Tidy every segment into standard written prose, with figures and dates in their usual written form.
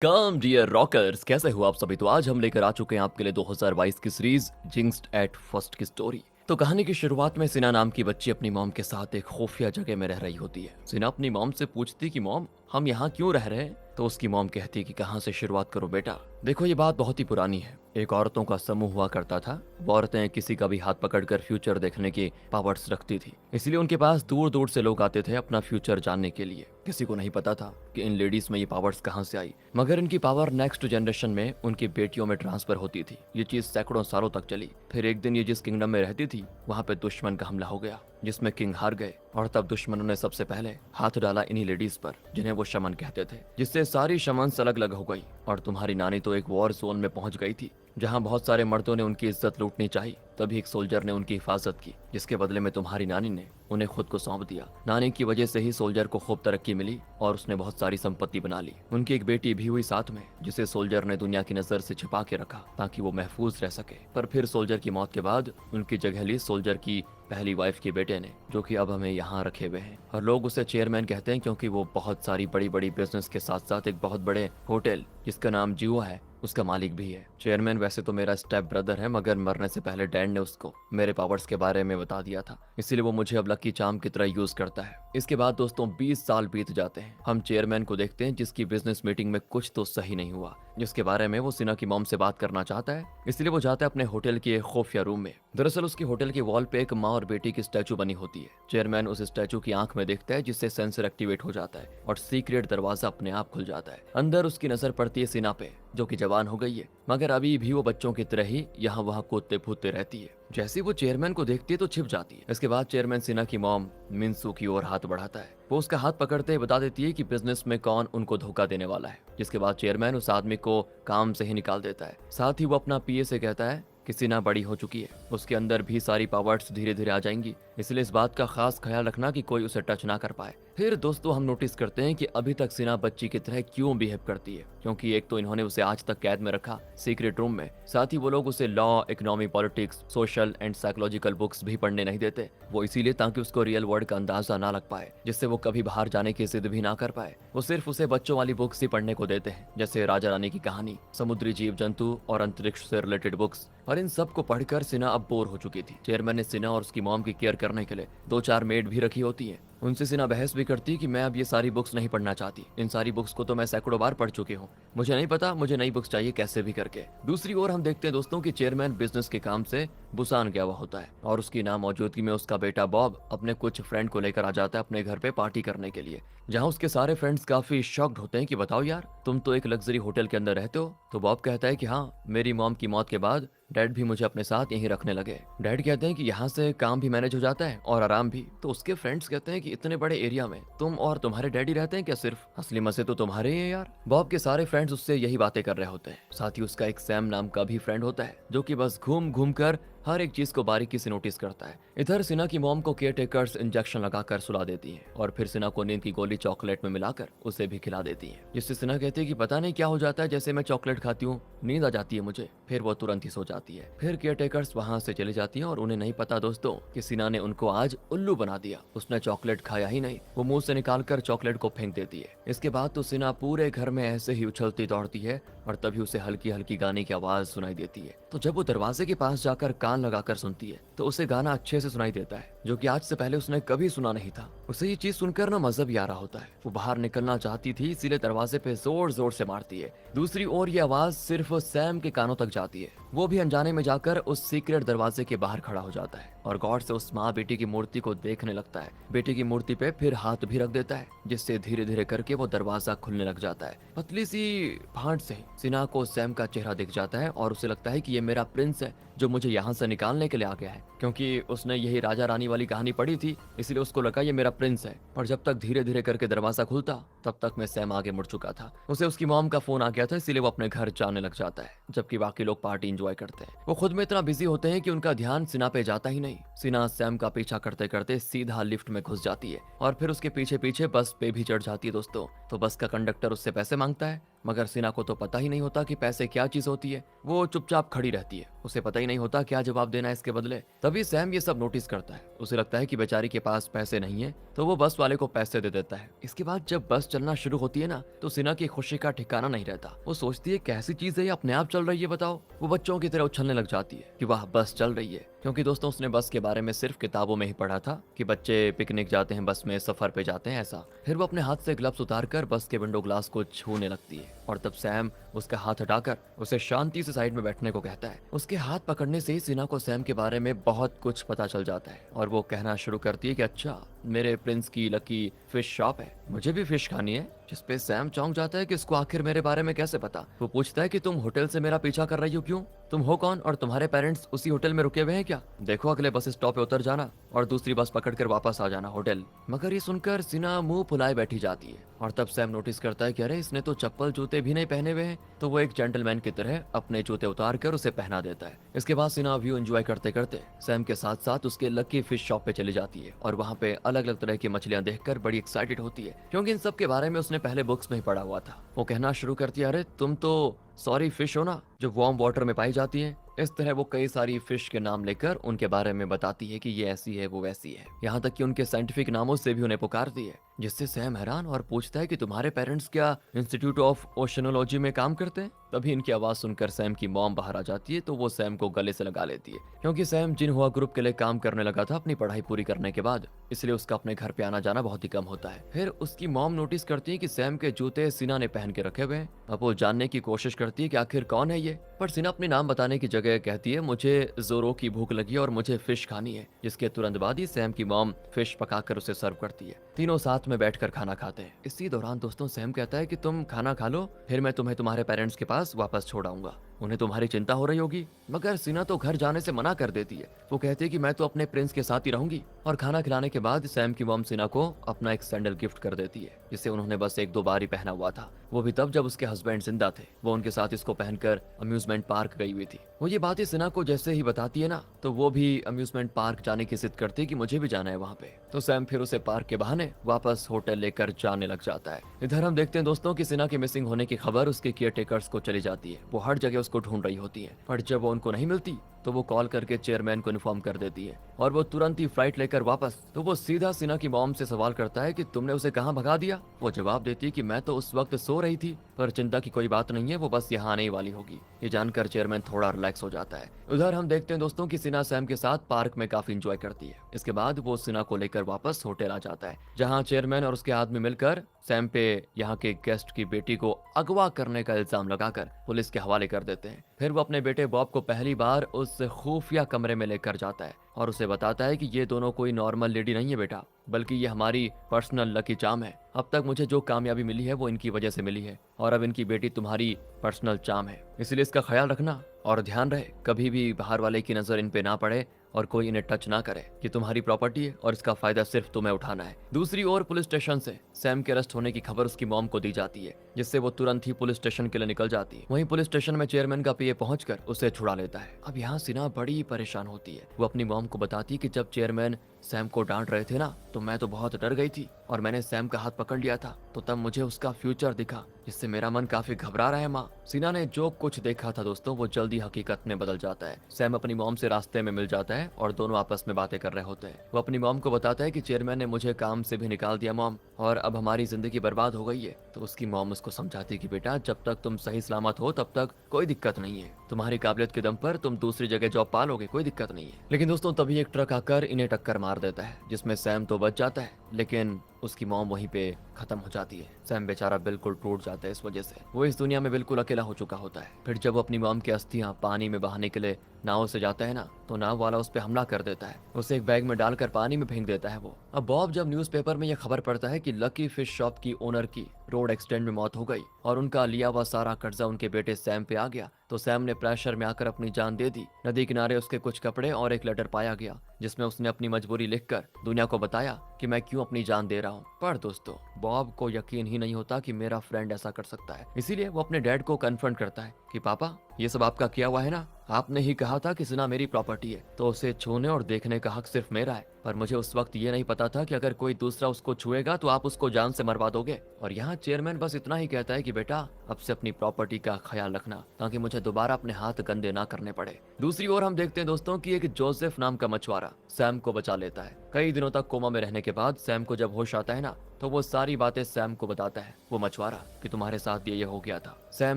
कम dear rockers, कैसे हो आप सभी। तो आज हम लेकर आ चुके हैं आपके लिए 2022 की सीरीज जिंक्स्ड एट फर्स्ट की स्टोरी। तो कहानी की शुरुआत में सिना नाम की बच्ची अपनी मॉम के साथ एक खुफिया जगह में रह रही होती है। सिना अपनी मॉम से पूछती कि मॉम, हम यहाँ क्यों रह रहे हैं। तो उसकी मॉम कहती है कि कहाँ से शुरुआत करो बेटा। देखो, ये बात बहुत ही पुरानी है। एक औरतों का समूह हुआ करता था। वो औरतें किसी का भी हाथ पकड़कर फ्यूचर देखने की पावर्स रखती थी, इसलिए उनके पास दूर दूर से लोग आते थे अपना फ्यूचर जानने के लिए। किसी को नहीं पता था कि इन लेडीज में ये पावर्स कहाँ से आई, मगर इनकी पावर नेक्स्ट जनरेशन में उनकी बेटियों में ट्रांसफर होती थी। ये चीज सैकड़ों सालों तक चली। फिर एक दिन ये जिस किंगडम में रहती थी वहाँ पे दुश्मन का हमला हो गया, जिसमें किंग हार गए। और तब दुश्मनों ने सबसे पहले हाथ डाला इन्हीं लेडीज पर, जिन्हें वो शमन कहते थे, जिससे सारी शमन अलग अलग हो गई। और तुम्हारी नानी तो एक वॉर जोन में पहुंच गई थी, जहां बहुत सारे मर्दों ने उनकी इज्जत लूटनी चाहिए। तभी एक सोल्जर ने उनकी हिफाजत की, जिसके बदले में तुम्हारी नानी ने उन्हें खुद को सौंप दिया। नानी की वजह से ही सोल्जर को खूब तरक्की मिली और उसने बहुत सारी संपत्ति बना ली। उनकी एक बेटी भी हुई साथ में, जिसे सोल्जर ने दुनिया की नजर से छिपा के रखा ताकि वो महफूज रह सके। पर फिर सोल्जर की मौत के बाद उनकी जगह ली सोल्जर की पहली वाइफ के बेटे ने, जो कि अब हमें यहाँ रखे हुए हैं। और लोग उसे चेयरमैन कहते हैं क्योंकि वो बहुत सारी बड़ी बड़ी बिजनेस के साथ साथ एक बहुत बड़े होटल जिसका नाम जियो है उसका मालिक भी है। चेयरमैन वैसे तो मेरा स्टेप ब्रदर है, मगर मरने से पहले डैड ने उसको मेरे पावर्स के बारे में बता दिया था, इसीलिए वो मुझे अब लकी चार्म की तरह यूज करता है। इसके बाद दोस्तों 20 साल बीत जाते हैं। हम चेयरमैन को देखते हैं जिसकी बिजनेस मीटिंग में कुछ तो सही नहीं हुआ, जिसके बारे में वो सिना की मॉम से बात करना चाहता है। इसलिए वो जाता है अपने होटल के एक खुफिया रूम में। दरअसल उसकी होटल के वॉल पे एक माँ और बेटी की स्टैचू बनी होती है। चेयरमैन उस स्टैचू की आंख में देखता है, जिससे सेंसर एक्टिवेट हो जाता है और सीक्रेट दरवाजा अपने आप खुल जाता है। अंदर उसकी नजर पड़ती है सिना पे, जो कि जवान हो गई है, मगर अभी भी वो बच्चों की तरह ही यहाँ वहाँ कूदते फूदते रहती है। जैसे वो चेयरमैन को देखती है तो छिप जाती है। इसके बाद चेयरमैन सिना की मॉम मिंसू की ओर हाथ बढ़ाता है। वो उसका हाथ पकड़ते ही बता देती है कि बिजनेस में कौन उनको धोखा देने वाला है, जिसके बाद चेयरमैन उस आदमी को काम से ही निकाल देता है। साथ ही वो अपना पीए से कहता है कि सिना बड़ी हो चुकी है, उसके अंदर भी सारी पावर्स धीरे धीरे आ जाएंगी, इसलिए इस बात का खास ख्याल रखना कि कोई उसे टच ना कर पाए। फिर दोस्तों हम नोटिस करते हैं कि अभी तक सिना बच्ची की तरह क्यों बिहेव करती है, क्योंकि एक तो इन्होंने उसे आज तक कैद में रखा सीक्रेट रूम में, साथ ही वो लोग उसे law, economy, politics, social and psychological books भी पढ़ने नहीं देते। वो इसीलिए ताकि उसको रियल वर्ल्ड का अंदाजा ना लग पाए, जिससे वो कभी बाहर जाने की जिद भी ना कर पाए। वो सिर्फ उसे बच्चों वाली बुक्स ही पढ़ने को देते हैं, जैसे राजा रानी की कहानी, समुद्री जीव जंतु और अंतरिक्ष से रिलेटेड बुक्स। और इन सब को पढ़कर सिना अब बोर हो चुकी थी। चेयरमैन ने सिना और उसकी मॉम की केयर करने के लिए 2-4 मेड भी रखी होती है। उनसे सिना बहस भी करती कि मैं अब ये सारी बुक्स नहीं पढ़ना चाहती, इन सारी बुक्स को तो मैं सैकड़ों बार पढ़ चुकी हूँ, मुझे नहीं पता, मुझे नई बुक्स चाहिए कैसे भी करके। दूसरी ओर हम देखते हैं दोस्तों कि चेयरमैन बिजनेस के काम से बुसान गया हुआ होता है और उसकी नामौजूदगी में उसका बेटा बॉब अपने कुछ फ्रेंड को लेकर आ जाता है अपने घर पे पार्टी करने के लिए, जहाँ उसके सारे फ्रेंड्स काफी शॉक्ड होते हैं कि बताओ यार, तुम तो एक लग्जरी होटल के अंदर रहते हो। तो बॉब कहता है कि हाँ, मेरी मॉम की मौत के बाद डैड भी मुझे अपने साथ यहीं रखने लगे। डैड कहते हैं कि यहाँ से काम भी मैनेज हो जाता है और आराम भी। तो उसके फ्रेंड्स कहते हैं कि इतने बड़े एरिया में तुम और तुम्हारे डैडी रहते हैं क्या सिर्फ? असली मजे तो तुम्हारे ही हैं यार। बॉब के सारे फ्रेंड्स उससे यही बातें कर रहे होते हैं। साथ ही उसका एक सैम नाम का भी फ्रेंड होता है, जो कि बस घूम घूम कर हर एक चीज को बारीकी से नोटिस करता है। इधर सिना की मॉम को केयर टेकर्स इंजेक्शन लगाकर सुला देती हैं और फिर सिना को नींद की गोली चॉकलेट में मिलाकर उसे भी खिला देती हैं, जिससे सिना कहती है कि पता नहीं क्या हो जाता है, जैसे मैं चॉकलेट खाती हूँ नींद आ जाती है मुझे। फिर वो तुरंत ही सो जाती है। फिर केयर टेकर्स वहां से चली जाती हैं और उन्हें नहीं पता दोस्तों कि सिना ने उनको आज उल्लू बना दिया। उसने चॉकलेट खाया ही नहीं, वो मुंह से निकाल कर चॉकलेट को फेंक देती है। इसके बाद तो सिना पूरे घर में ऐसे ही उछलती दौड़ती है और तभी उसे हल्की हल्की गाने की आवाज सुनाई देती है। तो जब वो दरवाजे के पास जाकर कान लगाकर सुनती है तो उसे गाना अच्छे से सुनाई देता है, जो कि आज से पहले उसने कभी सुना नहीं था। उसे ये चीज सुनकर ना मजा भी आ रहा होता है। वो बाहर निकलना चाहती थी, इसीलिए दरवाजे पे जोर जोर से मारती है। दूसरी ओर ये आवाज सिर्फ सैम के कानों तक जाती है। वो भी अनजाने में जाकर उस सीक्रेट दरवाजे के बाहर खड़ा हो जाता है और गौर से उस माँ बेटी की मूर्ति को देखने लगता है। बेटी की मूर्ति पे फिर हाथ भी रख देता है, जिससे धीरे धीरे करके वो दरवाजा खुलने लग जाता है। पतली सी फांट से सिना को सैम का चेहरा दिख जाता है और उसे लगता है कि ये मेरा प्रिंस है, जो मुझे यहाँ से निकालने के लिए आ गया है, क्योंकि उसने यही राजा रानी वाली कहानी पढ़ी थी, इसलिए उसको लगा ये मेरा प्रिंस है। पर जब तक धीरे धीरे करके दरवाजा खुलता तब तक मैं सैम आगे मुड़ चुका था। उसे उसकी मॉम का फोन आ गया था, इसीलिए वो अपने घर जाने लग जाता है, जबकि बाकी लोग पार्टी एंजॉय करते हैं। वो खुद में इतना बिजी होते हैं कि उनका ध्यान सिना पे जाता ही नहीं। सिना सैम का पीछा करते करते सीधा लिफ्ट में घुस जाती है और फिर उसके पीछे पीछे बस पे भी चढ़ जाती है दोस्तों। तो बस का कंडक्टर उससे पैसे मांगता है, मगर सिना को तो पता ही नहीं होता कि पैसे क्या चीज होती है। वो चुपचाप खड़ी रहती है उसे पता ही नहीं होता क्या जवाब देना है इसके बदले। तभी सैम ये सब नोटिस करता है। उसे लगता है कि बेचारी के पास पैसे नहीं है, तो वो बस वाले को पैसे दे देता है। इसके बाद जब बस चलना शुरू होती है ना, तो सिन्हा की खुशी का ठिकाना नहीं रहता। वो सोचती है कैसी चीज है ये, अपने आप चल रही है बताओ। वो बच्चों की तरह उछलने लग जाती है कि वाह बस चल रही है, क्योंकि दोस्तों उसने बस के बारे में सिर्फ किताबों में ही पढ़ा था कि बच्चे पिकनिक जाते हैं, बस में सफर पे जाते हैं ऐसा। फिर वो अपने हाथ से ग्लव्स उतार कर बस के विंडो ग्लास को छूने लगती है, और तब सैम उसका हाथ हटाकर उसे शांति से साइड में बैठने को कहता है। उसके हाथ पकड़ने से ही सिन्हा को सैम के बारे में बहुत कुछ पता चल जाता है, और वो कहना शुरू करती है कि अच्छा, मेरे प्रिंस की लकी फिश शॉप है, मुझे भी फिश खानी है। जिसपे सैम चौंक जाता है कि इसको आखिर मेरे बारे में कैसे पता। वो पूछता है कि तुम होटल से मेरा पीछा कर रही हो क्यों? तुम हो कौन और तुम्हारे पेरेंट्स उसी होटल में रुके हुए हैं क्या? देखो अगले बस स्टॉप पे उतर जाना और दूसरी बस पकड़कर वापस आ जाना होटल। मगर ये सुनकर सिन्हा मुंह फुलाए बैठी जाती है, और तब सैम नोटिस करता है कि अरे इसने तो चप्पल जूते भी नहीं पहने हुए हैं। तो वो एक जेंटलमैन की तरह अपने जूते उतार कर उसे पहना देता है। इसके बाद सिन्हा व्यू एंजॉय करते करते सैम के साथ साथ उसके लकी फिश शॉप पे चली जाती है, और वहाँ पे अलग अलग तरह की मछलियां देखकर बड़ी एक्साइटेड होती है, क्योंकि इन सब के बारे में उसने पहले बुक्स में ही पढ़ा हुआ था। वो कहना शुरू करती है, अरे तुम तो सॉरी फिश हो ना, जो वार्म वाटर में पाई जाती है। इस तरह वो कई सारी फिश के नाम लेकर उनके बारे में बताती है कि ये ऐसी है वो वैसी है, यहाँ तक कि उनके साइंटिफिक नामों से भी उन्हें पुकारती है। जिससे सैम हैरान और पूछता है कि तुम्हारे पेरेंट्स क्या इंस्टीट्यूट ऑफ ओशनोलॉजी में काम करते हैं? तभी इनकी आवाज सुनकर सैम की मॉम बाहर आ जाती है, तो वो सैम को गले से लगा लेती है, क्योंकि सैम जिनहुआ ग्रुप के लिए काम करने लगा था अपनी पढ़ाई पूरी करने के बाद, इसलिए उसका अपने घर पे आना जाना बहुत ही कम होता है। फिर उसकी मॉम नोटिस करती है कि सैम के जूते सिन्हा ने पहन के रखे हुए हैं। अब वो जानने की कोशिश करती है कि आखिर कौन है ये, पर सिन्हा अपने नाम बताने की जगह कहती है मुझे जोरो की भूख लगी और मुझे फिश खानी है। जिसके तुरंत बाद ही सैम की मॉम फिश पकाकर उसे सर्व करती है। तीनों साथ में बैठकर खाना खाते हैं। इसी दौरान दोस्तों सैम कहता है कि तुम खाना खा लो, फिर मैं तुम्हें तुम्हारे पेरेंट्स के पास वापस छोड़ आऊंगा, उन्हें तुम्हारी चिंता हो रही होगी। मगर सिन्हा तो घर जाने से मना कर देती है। वो कहती है कि मैं तो अपने प्रिंस के साथ ही रहूंगी। और खाना खिलाने के बाद सैम की मॉम सिन्हा को अपना एक सैंडल गिफ्ट कर देती है, जिसे उन्होंने बस एक दो बार ही पहना हुआ था, वो भी तब जब उसके हस्बैंड जिंदा थे। वो उनके साथ इसको पहनकर अम्यूजमेंट पार्क गई हुई थी। वो ये बातें सिन्हा को जैसे ही बताती है ना, तो वो भी अम्यूजमेंट पार्क जाने की जिद करती है कि मुझे भी जाना है वहाँ पे। तो सैम फिर उसे पार्क के बहाने वापस होटल लेकर जाने लग जाता है। इधर हम देखते हैं दोस्तों कि सिन्हा के मिसिंग होने की खबर उसके केयर टेकर्स को चली जाती है। वो हर जगह उसको ढूंढ रही होती है, पर जब वो उनको नहीं मिलती तो वो कॉल करके चेयरमैन को इन्फॉर्म कर देती है, और वो तुरंत ही फ्लाइट लेकर वापस। तो वो सीधा सिन्हा की मॉम से सवाल करता है कि तुमने उसे कहाँ भगा दिया? वो जवाब देती है कि मैं तो उस वक्त सो रही थी, पर चिंता की कोई बात नहीं है, वो बस यहाँ आने ही वाली होगी। ये जानकर चेयरमैन थोड़ा रिलैक्स हो जाता है। उधर हम देखते हैं दोस्तों कि सिन्हा सैम के साथ पार्क में काफी इंजॉय करती है। इसके बाद वो सिन्हा को लेकर वापस होटल आ जाता है, जहाँ चेयरमैन और उसके आदमी मिलकर सैम पे यहाँ के गेस्ट की बेटी को अगवा करने का इल्जाम लगाकर पुलिस के हवाले कर देते हैं। फिर वो अपने बेटे बॉब को पहली बार उस खुफिया कमरे में लेकर जाता है और उसे बताता है कि ये दोनों कोई नॉर्मल लेडी नहीं है बेटा, बल्कि ये हमारी पर्सनल लकी चार्म है। अब तक मुझे जो कामयाबी मिली है वो इनकी वजह से मिली है, और अब इनकी बेटी तुम्हारी पर्सनल चार्म है, इसलिए इसका ख्याल रखना और ध्यान रहे कभी भी बाहर वाले की नजर इन पे ना पड़े और कोई इन्हें टच ना करे। कि तुम्हारी प्रॉपर्टी है और इसका फायदा सिर्फ तुम्हें उठाना है। दूसरी ओर पुलिस स्टेशन से सैम के अरेस्ट होने की खबर उसकी मॉम को दी जाती है, जिससे वो तुरंत ही पुलिस स्टेशन के लिए निकल जाती है। वहीं पुलिस स्टेशन में चेयरमैन का पीए पहुंचकर उसे छुड़ा लेता है। अब यहाँ सिन्हा बड़ी परेशान होती है। वो अपनी मॉम को बताती है कि जब चेयरमैन सैम को डांट रहे थे ना, तो मैं तो बहुत डर गई थी और मैंने सैम का हाथ पकड़ लिया था, तो तब मुझे उसका फ्यूचर दिखा, जिससे मेरा मन काफी घबरा रहा है माँ। सिन्हा ने जो कुछ देखा था दोस्तों वो जल्दी हकीकत में बदल जाता है। सैम अपनी मॉम से रास्ते में मिल जाता है और दोनों आपस में बातें कर रहे होते हैं। वो अपनी मॉम को बताता है कि चेयरमैन ने मुझे काम से भी निकाल दिया मॉम, और अब हमारी जिंदगी बर्बाद हो गई है। तो उसकी मॉम उसको समझाती है कि बेटा जब तक तुम सही सलामत हो तब तक कोई दिक्कत नहीं है, तुम्हारी काबिलियत के दम पर तुम दूसरी जगह जॉब पालोगे, कोई दिक्कत नहीं है। लेकिन दोस्तों तभी एक ट्रक आकर इन्हें टक्कर मार देता है, जिसमें सैम तो बच जाता है, लेकिन उसकी मॉम वहीं पे खत्म हो जाती है। सैम बेचारा बिल्कुल टूट जाता है इस वजह से। वो इस दुनिया में बिल्कुल अकेला हो चुका होता है। फिर जब वो अपनी मॉम की अस्थियां पानी में बहाने के लिए नाव से जाता है ना, तो नाव वाला उस पर हमला कर देता है, उसे एक बैग में डालकर पानी में फेंक देता है वो। अब बॉब जब न्यूज़पेपर में यह खबर पढ़ता है कि लकी फिश शॉप की ओनर की रोड एक्सीडेंट में मौत हो गई और उनका लिया हुआ सारा कर्जा उनके बेटे सैम पे आ गया, तो सैम ने प्रेशर में आकर अपनी जान दे दी। नदी किनारे उसके कुछ कपड़े और एक लेटर पाया गया, जिसमें उसने अपनी मजबूरी लिखकर दुनिया को बताया कि मैं क्यों अपनी जान दे रहा हूँ। पर दोस्तों बॉब को यकीन ही नहीं होता कि मेरा फ्रेंड ऐसा कर सकता है। इसीलिए वो अपने डैड को कन्फ्रंट करता है कि पापा ये सब आपका किया हुआ है ना? आपने ही कहा था कि सिना मेरी प्रॉपर्टी है, तो उसे छूने और देखने का हक सिर्फ मेरा है। पर मुझे उस वक्त ये नहीं पता था कि अगर कोई दूसरा उसको छुएगा तो आप उसको जान से मरवा दोगे। और यहाँ चेयरमैन बस इतना ही कहता है कि बेटा, अब से अपनी प्रॉपर्टी का ख्याल रखना, ताकि मुझे दोबारा अपने हाथ गंदे ना करने पड़े। दूसरी ओर हम देखते हैं दोस्तों कि एक जोसेफ नाम का मछुआरा सैम को बचा लेता है। कई दिनों तक कोमा में रहने के बाद सैम को जब होश आता है ना, तो वो सारी बातें सैम को बताता है, वो मछुआरा, कि तुम्हारे साथ ये हो गया था। सैम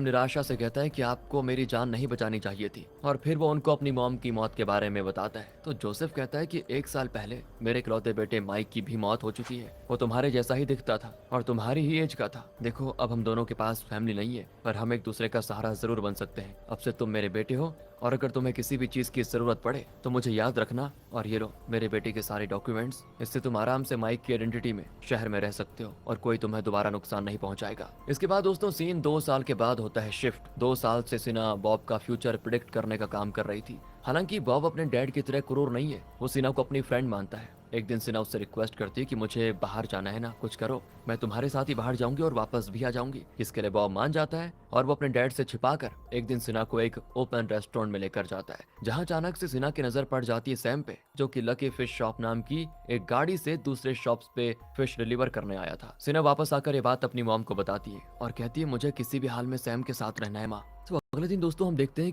निराशा से कहता है कि आपको मेरी जान नहीं बचानी चाहिए थी, और फिर वो उनको अपनी मॉम की मौत के बारे में बताता है। तो जोसेफ कहता है कि 1 साल पहले मेरे इकलौते बेटे माइक की भी मौत हो चुकी है। वो तुम्हारे जैसा ही दिखता था और तुम्हारी ही एज का था। देखो, अब हम दोनों के पास फैमिली नहीं है, पर हम एक दूसरे का सहारा जरूर बन सकते हैं। अब से तुम मेरे बेटे हो, और अगर तुम्हें किसी भी चीज की जरूरत पड़े तो मुझे याद रखना। और ये लो मेरे बेटे के सारे डॉक्यूमेंट्स, इससे तुम आराम से माइक की आइडेंटिटी में शहर में रह सकते हो, और कोई तुम्हें दोबारा नुकसान नहीं पहुंचाएगा। इसके बाद दोस्तों सीन 2 साल के बाद होता है शिफ्ट। 2 साल से सिना बॉब का फ्यूचर प्रिडिक्ट करने का काम कर रही थी। हालांकि बॉब अपने डैड की तरह क्रूर नहीं है, वो सिना को अपनी फ्रेंड मानता है। एक दिन सिना उससे रिक्वेस्ट करती है कि मुझे बाहर जाना है ना, कुछ करो, मैं तुम्हारे साथ ही बाहर जाऊंगी और वापस भी आ जाऊंगी। इसके लिए बॉब मान जाता है और वो अपने डैड से छिपाकर एक दिन सिना को एक ओपन रेस्टोरेंट में लेकर जाता है, जहां अचानक से सिना की नजर पड़ जाती है सैम पे, जो कि लकी फिश शॉप नाम की एक गाड़ी से दूसरे शॉप्स पे फिश डिलीवर करने आया था। सिना वापस आकर ये बात अपनी मॉम को बताती है और कहती है मुझे किसी भी हाल में सैम के साथ रहना है माँ। तो अगले दिन दोस्तों हम देखते हैं